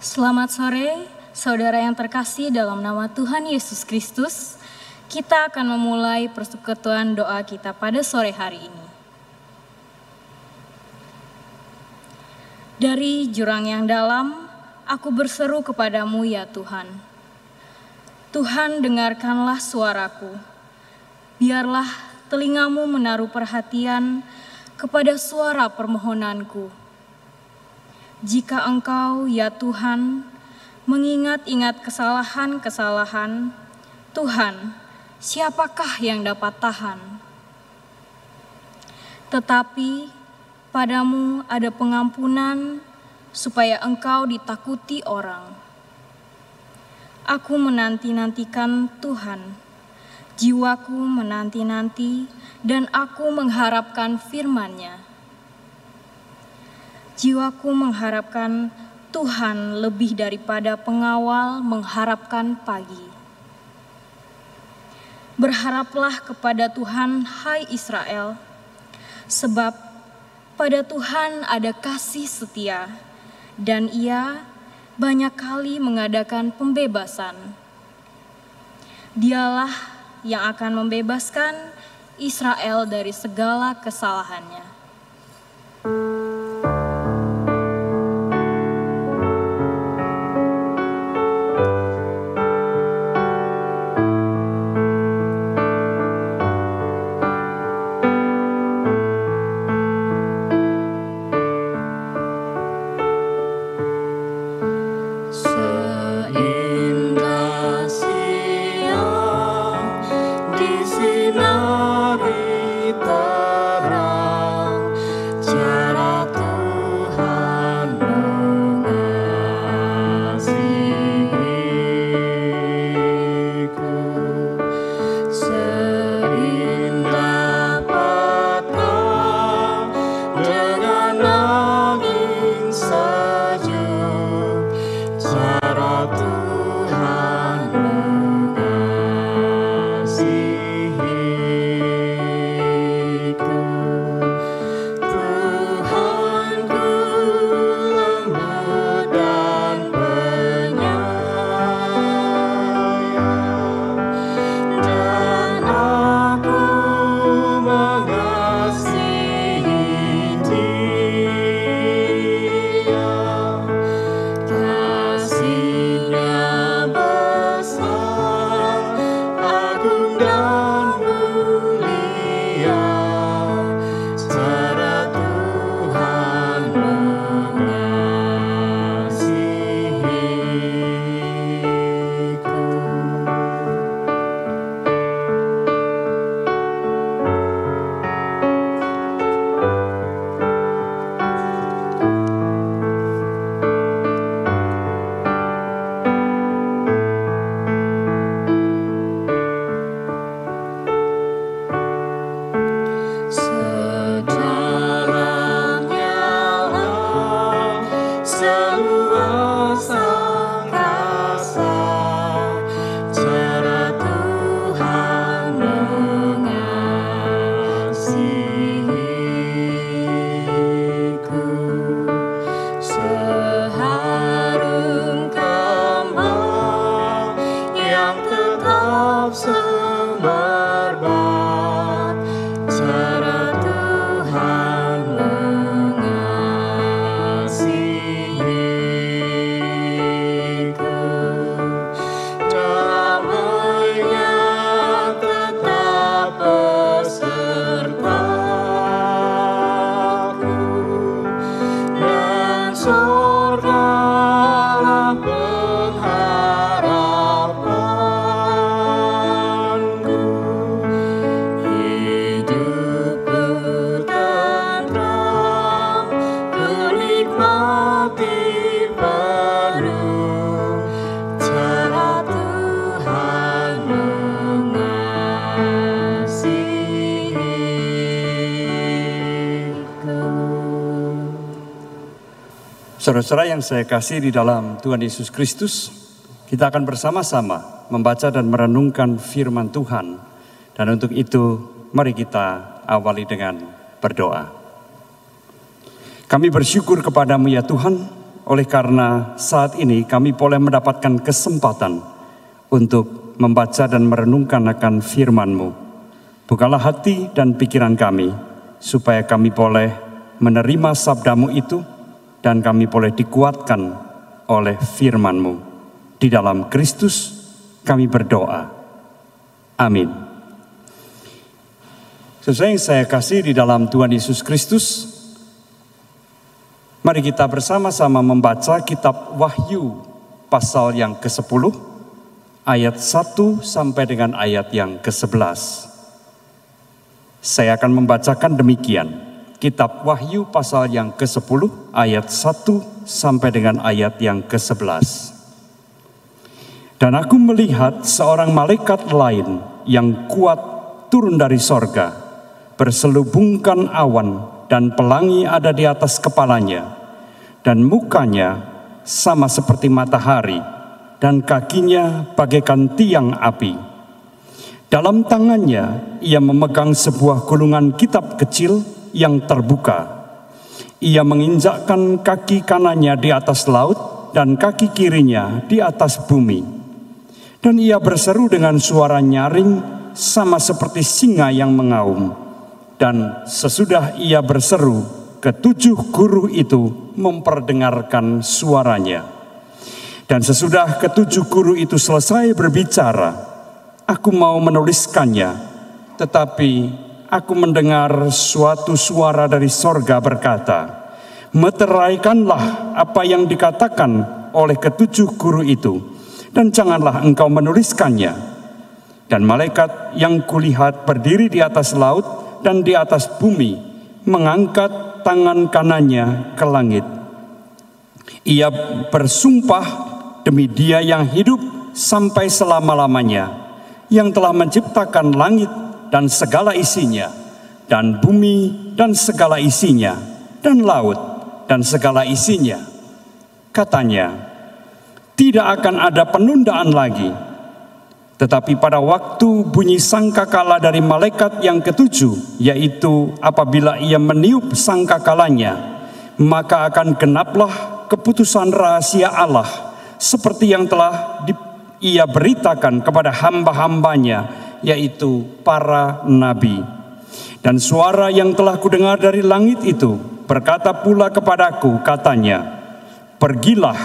Selamat sore, saudara yang terkasih dalam nama Tuhan Yesus Kristus. Kita akan memulai persekutuan doa kita pada sore hari ini. Dari jurang yang dalam, aku berseru kepadamu ya Tuhan. Tuhan, dengarkanlah suaraku. Biarlah telingamu menaruh perhatian kepada suara permohonanku. Jika Engkau, ya Tuhan, mengingat-ingat kesalahan-kesalahan, Tuhan, siapakah yang dapat tahan? Tetapi padamu ada pengampunan, supaya Engkau ditakuti orang. Aku menanti-nantikan Tuhan, jiwaku menanti-nanti, dan aku mengharapkan firman-Nya. Jiwaku mengharapkan Tuhan lebih daripada pengawal mengharapkan pagi. Berharaplah kepada Tuhan, hai Israel, sebab pada Tuhan ada kasih setia, dan Ia banyak kali mengadakan pembebasan. Dialah yang akan membebaskan Israel dari segala kesalahannya. Saudara-saudara yang saya kasih di dalam Tuhan Yesus Kristus, kita akan bersama-sama membaca dan merenungkan firman Tuhan. Dan untuk itu, mari kita awali dengan berdoa. Kami bersyukur kepadamu ya Tuhan, Oleh karena saat ini kami boleh mendapatkan kesempatan untuk membaca dan merenungkan akan firman-Mu. Bukalah hati dan pikiran kami, supaya kami boleh menerima sabda-Mu itu, dan kami boleh dikuatkan oleh firman-Mu. Di dalam Kristus kami berdoa. Amin. Sesuai yang saya kasih di dalam Tuhan Yesus Kristus, mari kita bersama-sama membaca kitab Wahyu pasal yang ke-10, ayat 1 sampai dengan ayat yang ke-11. Saya akan membacakan demikian. Kitab Wahyu pasal yang ke-10 ayat 1 sampai dengan ayat yang ke-11. Dan aku melihat seorang malaikat lain yang kuat turun dari sorga, berselubungkan awan dan pelangi ada di atas kepalanya, dan mukanya sama seperti matahari, dan kakinya bagaikan tiang api. Dalam tangannya ia memegang sebuah gulungan kitab kecil yang terbuka. Ia menginjakkan kaki kanannya di atas laut dan kaki kirinya di atas bumi. Dan ia berseru dengan suara nyaring sama seperti singa yang mengaum. Dan sesudah ia berseru, ketujuh guru itu memperdengarkan suaranya. Dan sesudah ketujuh guru itu selesai berbicara, aku mau menuliskannya, tetapi aku mendengar suatu suara dari sorga berkata, meteraikanlah apa yang dikatakan oleh ketujuh guru itu, dan janganlah engkau menuliskannya. Dan malaikat yang kulihat berdiri di atas laut dan di atas bumi, mengangkat tangan kanannya ke langit. Ia bersumpah demi Dia yang hidup sampai selama-lamanya, yang telah menciptakan langit dan segala isinya, dan bumi dan segala isinya, dan laut dan segala isinya. Katanya, tidak akan ada penundaan lagi. Tetapi pada waktu bunyi sangkakala dari malaikat yang ketujuh, yaitu apabila ia meniup sangkakalanya, maka akan genaplah keputusan rahasia Allah, seperti yang telah ia beritakan kepada hamba-hambanya, yaitu para nabi. Dan suara yang telah kudengar dari langit itu berkata pula kepadaku, katanya, pergilah,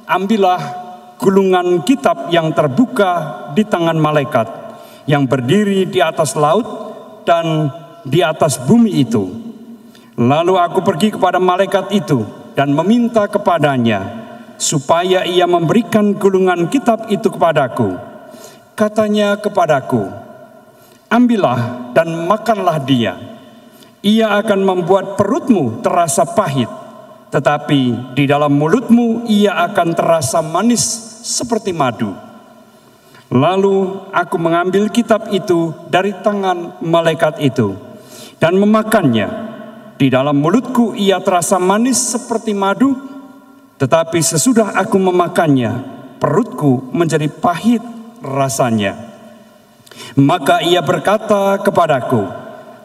ambillah gulungan kitab yang terbuka di tangan malaikat yang berdiri di atas laut dan di atas bumi itu. Lalu aku pergi kepada malaikat itu dan meminta kepadanya supaya ia memberikan gulungan kitab itu kepadaku. Katanya kepadaku, ambillah dan makanlah dia. Ia akan membuat perutmu terasa pahit, tetapi di dalam mulutmu ia akan terasa manis seperti madu. Lalu aku mengambil kitab itu dari tangan malaikat itu dan memakannya. Di dalam mulutku ia terasa manis seperti madu, tetapi sesudah aku memakannya, perutku menjadi pahit rasanya. Maka ia berkata kepadaku,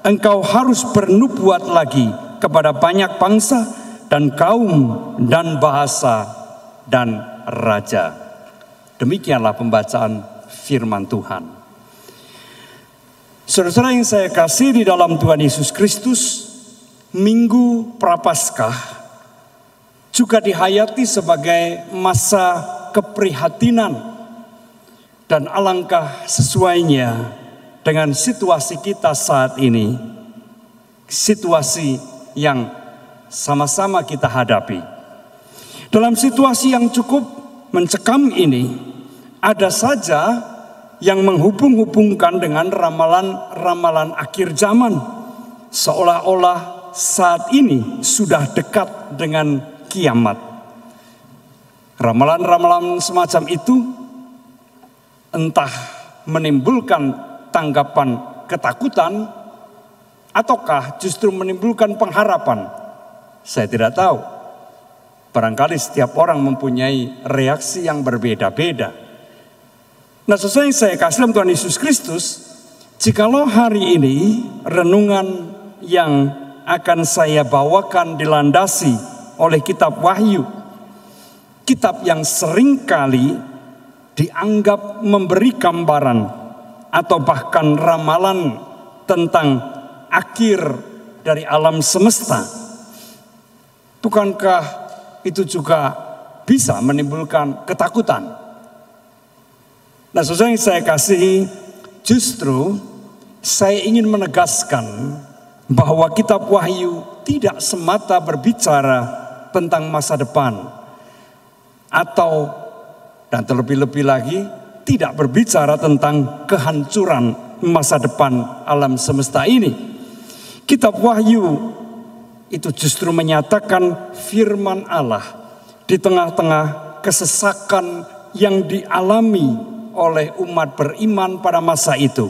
engkau harus bernubuat lagi kepada banyak bangsa dan kaum dan bahasa dan raja. Demikianlah pembacaan firman Tuhan. Saudara-saudara yang saya kasih di dalam Tuhan Yesus Kristus, Minggu Prapaskah juga dihayati sebagai masa keprihatinan, dan alangkah sesuainya dengan situasi kita saat ini, situasi yang sama-sama kita hadapi. Dalam situasi yang cukup mencekam ini, ada saja yang menghubung-hubungkan dengan ramalan-ramalan akhir zaman, seolah-olah saat ini sudah dekat dengan kiamat. Ramalan-ramalan semacam itu entah menimbulkan tanggapan ketakutan ataukah justru menimbulkan pengharapan. Saya tidak tahu. Barangkali setiap orang mempunyai reaksi yang berbeda-beda. Nah, sesuai yang saya kasih dalam Tuhan Yesus Kristus, jikalau hari ini renungan yang akan saya bawakan dilandasi oleh kitab Wahyu, kitab yang seringkali dianggap memberi gambaran atau bahkan ramalan tentang akhir dari alam semesta. Bukankah itu juga bisa menimbulkan ketakutan? Nah, saudara yang saya kasihi, justru saya ingin menegaskan bahwa kitab Wahyu tidak semata berbicara tentang masa depan, atau dan terlebih-lebih lagi tidak berbicara tentang kehancuran masa depan alam semesta ini. Kitab Wahyu itu justru menyatakan firman Allah di tengah-tengah kesesakan yang dialami oleh umat beriman pada masa itu.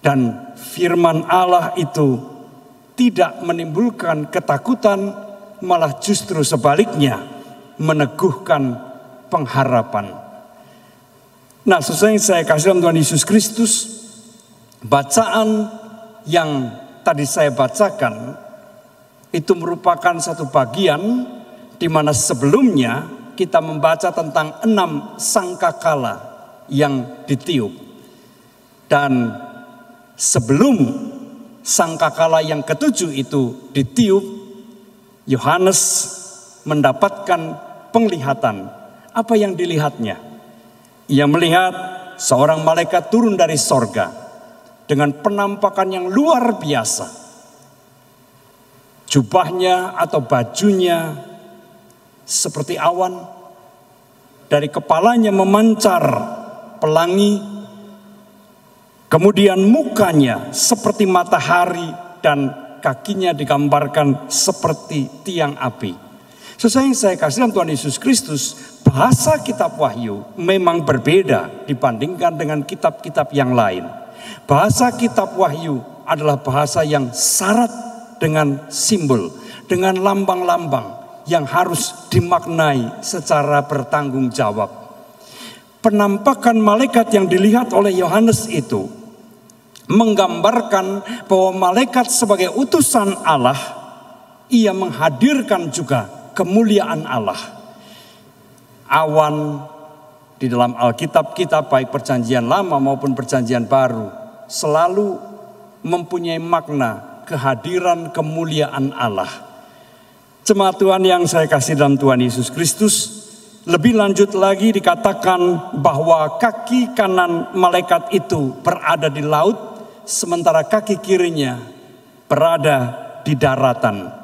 Dan firman Allah itu tidak menimbulkan ketakutan, malah justru sebaliknya meneguhkan pengharapan. Nah, sesuai yang saya kasih dalam Tuhan Yesus Kristus, bacaan yang tadi saya bacakan itu merupakan satu bagian di mana sebelumnya kita membaca tentang 6 sangkakala yang ditiup. Dan sebelum sangkakala yang ke-7 itu ditiup, Yohanes mendapatkan penglihatan. Apa yang dilihatnya? Ia melihat seorang malaikat turun dari sorga dengan penampakan yang luar biasa. Jubahnya atau bajunya seperti awan, dari kepalanya memancar pelangi, kemudian mukanya seperti matahari dan kakinya digambarkan seperti tiang api. Sesuai yang saya kasih dalam Tuhan Yesus Kristus, bahasa kitab Wahyu memang berbeda dibandingkan dengan kitab-kitab yang lain. Bahasa kitab Wahyu adalah bahasa yang syarat dengan simbol, dengan lambang-lambang yang harus dimaknai secara bertanggung jawab. Penampakan malaikat yang dilihat oleh Yohanes itu menggambarkan bahwa malaikat sebagai utusan Allah, ia menghadirkan juga kemuliaan Allah. Awan di dalam Alkitab kita, baik perjanjian lama maupun perjanjian baru, selalu mempunyai makna kehadiran kemuliaan Allah. Jemaat Tuhan yang saya kasih dalam Tuhan Yesus Kristus, lebih lanjut lagi dikatakan bahwa kaki kanan malaikat itu berada di laut, sementara kaki kirinya berada di daratan.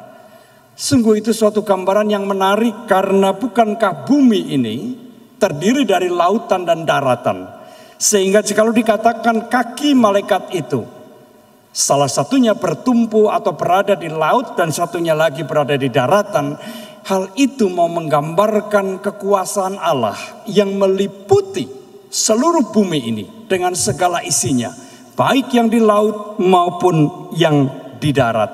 Sungguh itu suatu gambaran yang menarik, karena bukankah bumi ini terdiri dari lautan dan daratan, sehingga jikalau dikatakan kaki malaikat itu salah satunya bertumpu atau berada di laut dan satunya lagi berada di daratan, hal itu mau menggambarkan kekuasaan Allah yang meliputi seluruh bumi ini dengan segala isinya, baik yang di laut maupun yang di darat.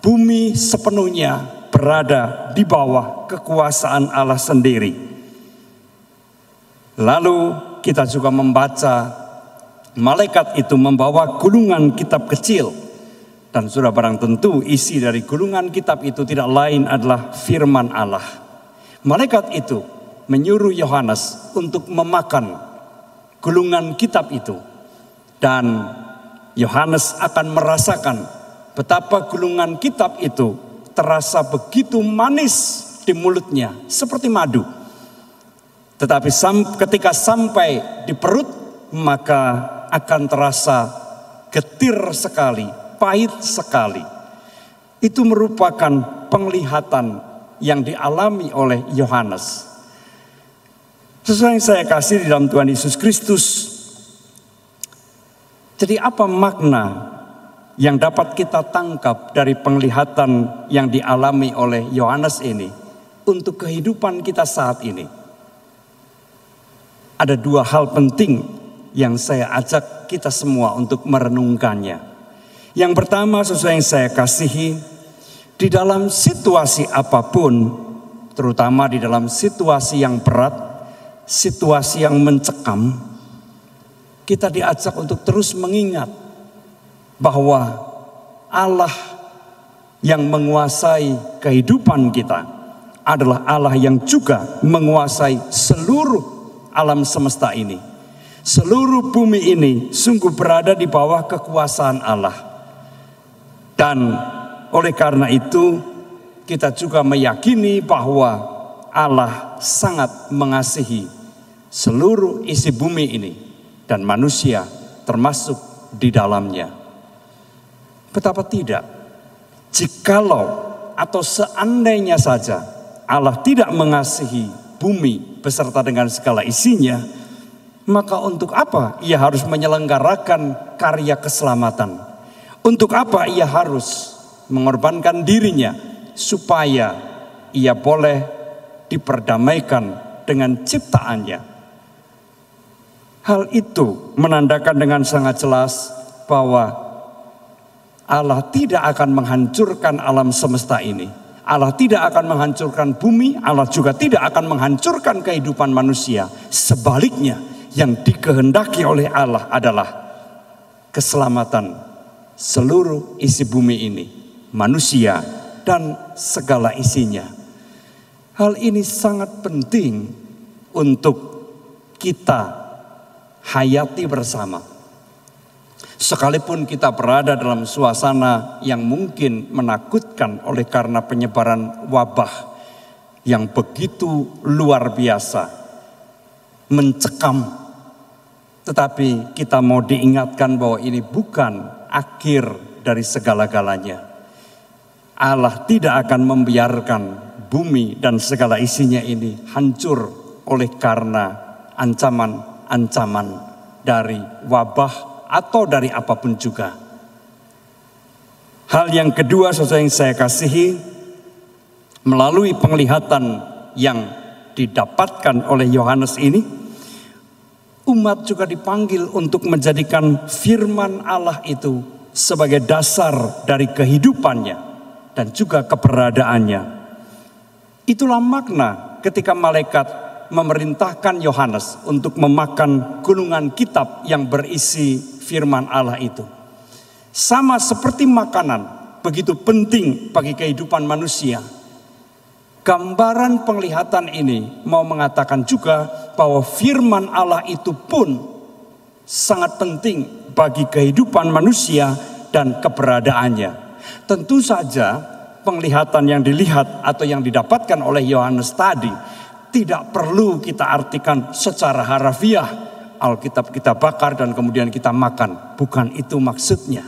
Bumi sepenuhnya berada di bawah kekuasaan Allah sendiri. Lalu kita juga membaca malaikat itu membawa gulungan kitab kecil. Dan sudah barang tentu isi dari gulungan kitab itu tidak lain adalah firman Allah. Malaikat itu menyuruh Yohanes untuk memakan gulungan kitab itu. Dan Yohanes akan merasakan betapa gulungan kitab itu terasa begitu manis di mulutnya, seperti madu. Tetapi ketika sampai di perut, maka akan terasa getir sekali, pahit sekali. Itu merupakan penglihatan yang dialami oleh Yohanes. Sesuai yang saya kasih di dalam Tuhan Yesus Kristus. Jadi apa makna yang dapat kita tangkap dari penglihatan yang dialami oleh Yohanes ini untuk kehidupan kita saat ini? Ada 2 hal penting yang saya ajak kita semua untuk merenungkannya. Yang pertama, sesuai yang saya kasihi, di dalam situasi apapun, terutama di dalam situasi yang berat, situasi yang mencekam, kita diajak untuk terus mengingat bahwa Allah yang menguasai kehidupan kita, adalah Allah yang juga menguasai seluruh alam semesta ini. Seluruh bumi ini sungguh berada di bawah kekuasaan Allah. Dan oleh karena itu kita juga meyakini bahwa Allah sangat mengasihi seluruh isi bumi ini dan manusia termasuk di dalamnya. Betapa tidak, jikalau atau seandainya saja Allah tidak mengasihi bumi beserta dengan segala isinya, maka untuk apa ia harus menyelenggarakan karya keselamatan? Untuk apa ia harus mengorbankan dirinya supaya ia boleh diperdamaikan dengan ciptaannya? Hal itu menandakan dengan sangat jelas bahwa Allah tidak akan menghancurkan alam semesta ini. Allah tidak akan menghancurkan bumi, Allah juga tidak akan menghancurkan kehidupan manusia. Sebaliknya, yang dikehendaki oleh Allah adalah keselamatan seluruh isi bumi ini, manusia dan segala isinya. Hal ini sangat penting untuk kita hayati bersama. Sekalipun kita berada dalam suasana yang mungkin menakutkan oleh karena penyebaran wabah yang begitu luar biasa, mencekam, tetapi kita mau diingatkan bahwa ini bukan akhir dari segala-galanya. Allah tidak akan membiarkan bumi dan segala isinya ini hancur oleh karena ancaman-ancaman dari wabah atau dari apapun juga. Hal yang kedua saudara yang saya kasihi, melalui penglihatan yang didapatkan oleh Yohanes ini, umat juga dipanggil untuk menjadikan firman Allah itu sebagai dasar dari kehidupannya dan juga keberadaannya. Itulah makna ketika malaikat memerintahkan Yohanes untuk memakan gulungan kitab yang berisi firman Allah itu. Sama seperti makanan, begitu penting bagi kehidupan manusia. Gambaran penglihatan ini mau mengatakan juga bahwa firman Allah itu pun sangat penting bagi kehidupan manusia dan keberadaannya. Tentu saja penglihatan yang dilihat atau yang didapatkan oleh Yohanes tadi tidak perlu kita artikan secara harafiah. Alkitab kita bakar dan kemudian kita makan. Bukan itu maksudnya.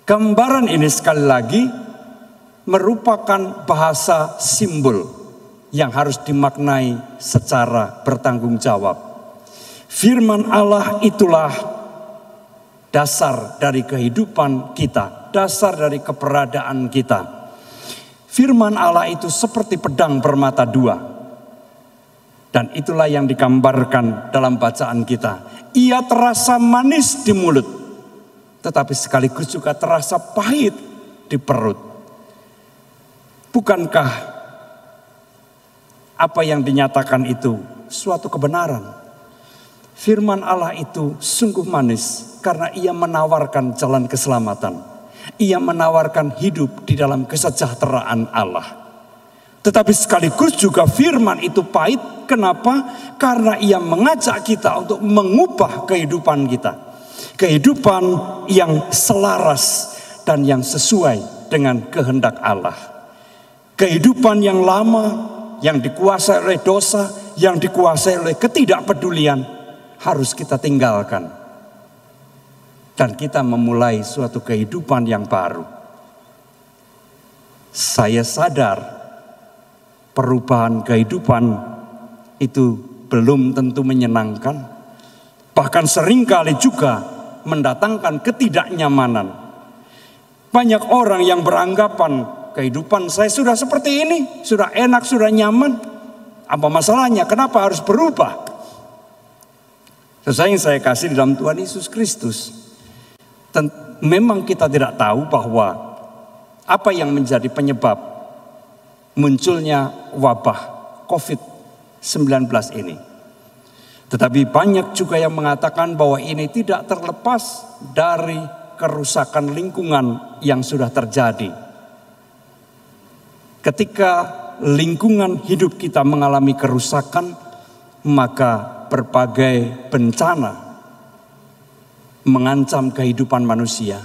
Gambaran ini sekali lagi merupakan bahasa simbol yang harus dimaknai secara bertanggung jawab. Firman Allah itulah dasar dari kehidupan kita, dasar dari keberadaan kita. Firman Allah itu seperti pedang bermata dua. Dan itulah yang digambarkan dalam bacaan kita. Ia terasa manis di mulut, tetapi sekaligus juga terasa pahit di perut. Bukankah apa yang dinyatakan itu suatu kebenaran? Firman Allah itu sungguh manis karena ia menawarkan jalan keselamatan. Ia menawarkan hidup di dalam kesejahteraan Allah. Tetapi sekaligus juga firman itu pahit. Kenapa? Karena ia mengajak kita untuk mengubah kehidupan kita. Kehidupan yang selaras dan yang sesuai dengan kehendak Allah. Kehidupan yang lama, yang dikuasai oleh dosa, yang dikuasai oleh ketidakpedulian, harus kita tinggalkan. Dan kita memulai suatu kehidupan yang baru. Saya sadar perubahan kehidupan itu belum tentu menyenangkan. Bahkan seringkali juga mendatangkan ketidaknyamanan. Banyak orang yang beranggapan kehidupan saya sudah seperti ini, sudah enak, sudah nyaman. Apa masalahnya? Kenapa harus berubah? Sesuai yang saya kasih di dalam Tuhan Yesus Kristus. Memang kita tidak tahu bahwa apa yang menjadi penyebab munculnya wabah COVID-19 ini. Tetapi banyak juga yang mengatakan bahwa ini tidak terlepas dari kerusakan lingkungan yang sudah terjadi. Ketika lingkungan hidup kita mengalami kerusakan, maka berbagai bencana mengancam kehidupan manusia.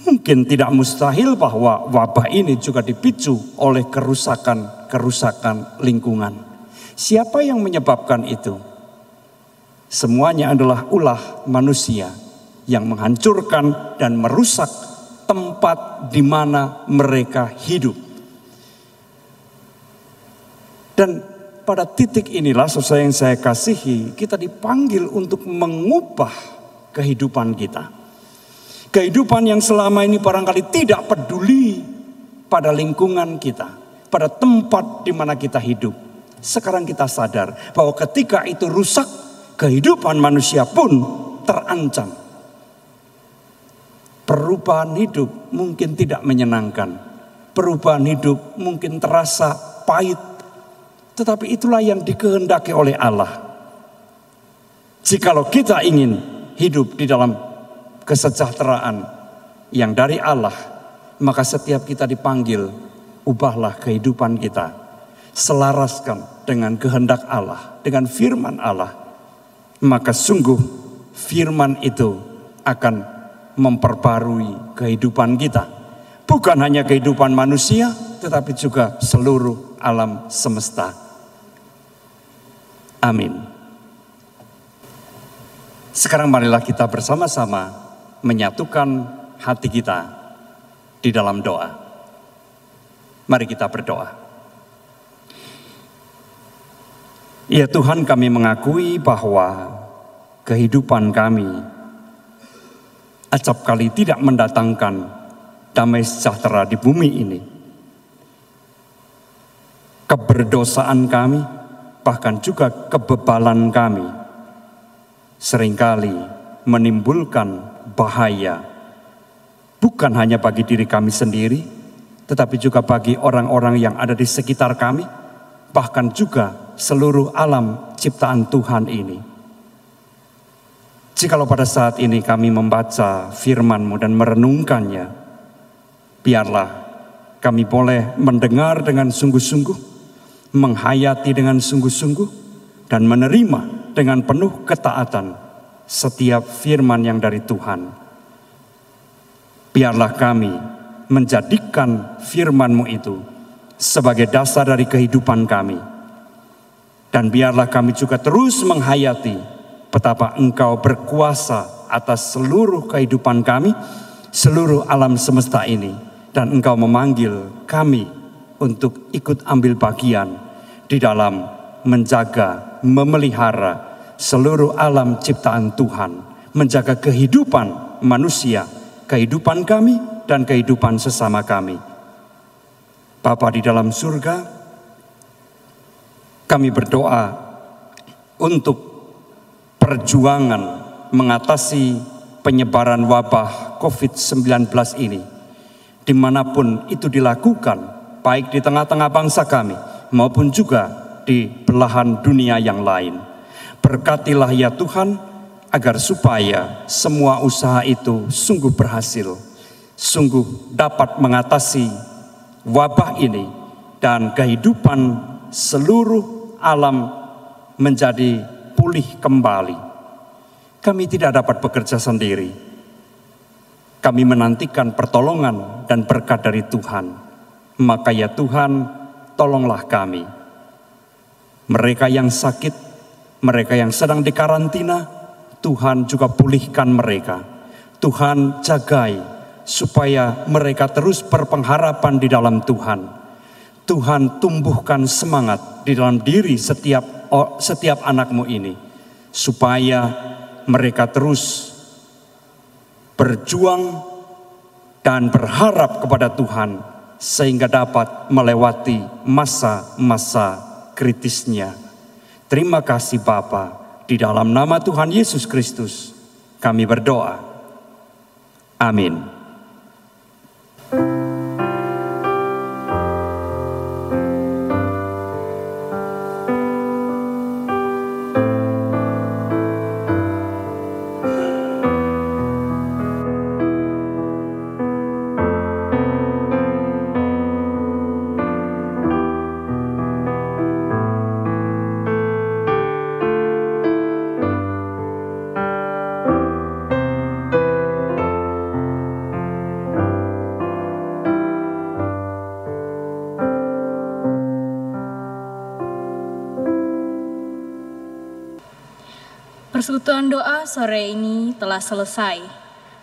Mungkin tidak mustahil bahwa wabah ini juga dipicu oleh kerusakan lingkungan. Siapa yang menyebabkan itu? Semuanya adalah ulah manusia yang menghancurkan dan merusak tempat di mana mereka hidup. Dan pada titik inilah, saudara yang saya kasihi, kita dipanggil untuk mengubah kehidupan kita. Kehidupan yang selama ini barangkali tidak peduli pada lingkungan kita, pada tempat di mana kita hidup. Sekarang kita sadar bahwa ketika itu rusak, kehidupan manusia pun terancam. Perubahan hidup mungkin tidak menyenangkan. Perubahan hidup mungkin terasa pahit. Tetapi itulah yang dikehendaki oleh Allah. Jikalau kita ingin hidup di dalam kesejahteraan yang dari Allah, maka setiap kita dipanggil, ubahlah kehidupan kita, selaraskan dengan kehendak Allah, dengan firman Allah. Maka sungguh firman itu akan memperbarui kehidupan kita. Bukan hanya kehidupan manusia, tetapi juga seluruh alam semesta. Amin. Sekarang marilah kita bersama-sama menyatukan hati kita di dalam doa. Mari kita berdoa. Ya Tuhan, kami mengakui bahwa kehidupan kami acap kali tidak mendatangkan damai sejahtera di bumi ini. Keberdosaan kami, bahkan juga kebebalan kami, seringkali menimbulkan bahaya, bukan hanya bagi diri kami sendiri, tetapi juga bagi orang-orang yang ada di sekitar kami, bahkan juga seluruh alam ciptaan Tuhan ini. Jikalau pada saat ini kami membaca firman-Mu dan merenungkannya, biarlah kami boleh mendengar dengan sungguh-sungguh, menghayati dengan sungguh-sungguh, dan menerima dengan penuh ketaatan setiap firman yang dari Tuhan. Biarlah kami menjadikan firman-Mu itu sebagai dasar dari kehidupan kami. Dan biarlah kami juga terus menghayati betapa Engkau berkuasa atas seluruh kehidupan kami, seluruh alam semesta ini. Dan Engkau memanggil kami untuk ikut ambil bagian di dalam menjaga, memelihara seluruh alam ciptaan Tuhan, menjaga kehidupan manusia, kehidupan kami dan kehidupan sesama kami. Bapa di dalam surga, kami berdoa untuk perjuangan mengatasi penyebaran wabah COVID-19 ini, dimanapun itu dilakukan, baik di tengah-tengah bangsa kami maupun juga di belahan dunia yang lain. Berkatilah ya Tuhan, agar supaya semua usaha itu sungguh berhasil, sungguh dapat mengatasi wabah ini, dan kehidupan seluruh alam menjadi pulih kembali. Kami tidak dapat bekerja sendiri. Kami menantikan pertolongan dan berkat dari Tuhan. Maka ya Tuhan, tolonglah kami. Mereka yang sakit, mereka yang sedang dikarantina, Tuhan juga pulihkan mereka. Tuhan jagai supaya mereka terus berpengharapan di dalam Tuhan. Tuhan tumbuhkan semangat di dalam diri setiap anak-Mu ini, supaya mereka terus berjuang dan berharap kepada Tuhan, sehingga dapat melewati masa-masa kritisnya. Terima kasih Bapa, di dalam nama Tuhan Yesus Kristus kami berdoa. Amin. Persekutuan doa sore ini telah selesai.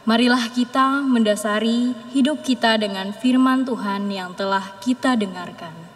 Marilah kita mendasari hidup kita dengan firman Tuhan yang telah kita dengarkan.